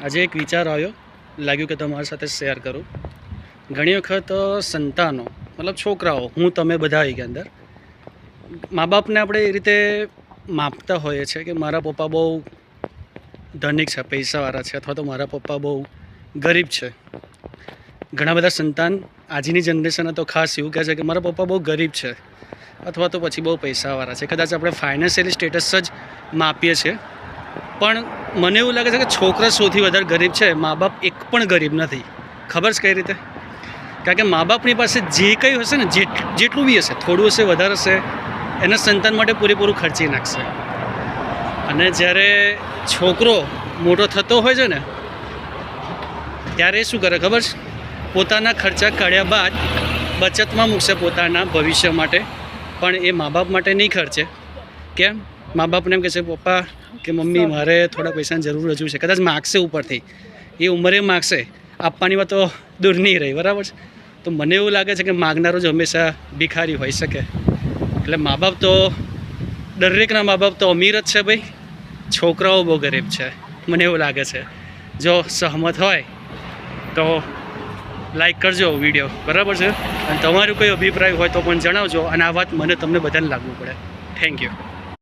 આજે એક વિચાર આવ્યો, લાગ્યું કે તમારી સાથે શેર કરું. ઘણી વખત સંતાનો મતલબ છોકરાઓ, હું તમે બધા આવી ગયા અંદર, મા બાપને આપણે એ રીતે માપતા હોઈએ છીએ કે મારા પપ્પા બહુ ધનિક છે, પૈસાવાળા છે, અથવા તો મારા પપ્પા બહુ ગરીબ છે. ઘણા બધા સંતાન આજની જનરેશન તો ખાસ એવું કહે છે કે મારા પપ્પા બહુ ગરીબ છે અથવા તો પછી બહુ પૈસાવાળા છે. કદાચ આપણે ફાઇનાન્શિયલી સ્ટેટસ જ માપીએ છીએ, પણ મને એવું લાગે છે કે છોકરા સૌથી વધારે ગરીબ છે, મા બાપ એક પણ ગરીબ નથી. ખબર છે કઈ રીતે? કારણ કે મા બાપની પાસે જે કંઈ હશે ને, જેટલું બી હશે, થોડું હશે, વધારે હશે, એના સંતાન માટે પૂરેપૂરું ખર્ચી નાખશે. અને જ્યારે છોકરો મોટો થતો હોય છે ને, ત્યારે શું કરે ખબર છે? પોતાના ખર્ચા કાઢ્યા બાદ બચતમાં મૂકશે પોતાના ભવિષ્ય માટે, પણ એ મા બાપ માટે નહીં ખર્ચે. કેમ? મા બાપને એમ કહેશે, પપ્પા કે મમ્મી મારે થોડા પૈસાની જરૂર હજુ છે. કદાચ માગશે ઉપરથી, એ ઉંમરે માગશે, આપવાની વાત તો દૂર નહીં રહી, બરાબર છે? તો મને એવું લાગે છે કે માગનારો જ હંમેશા ભિખારી હોઈ શકે. એટલે મા બાપ તો, દરેકના મા બાપ તો અમીર જ છે ભાઈ, છોકરાઓ બહુ ગરીબ છે, મને એવું લાગે છે. જો સહમત હોય તો લાઈક કરજો વિડીયો, બરાબર છે? અને તમારું કોઈ અભિપ્રાય હોય તો પણ જણાવજો, અને આ વાત મને તમને બધાને લાગવું પડે. Thank you.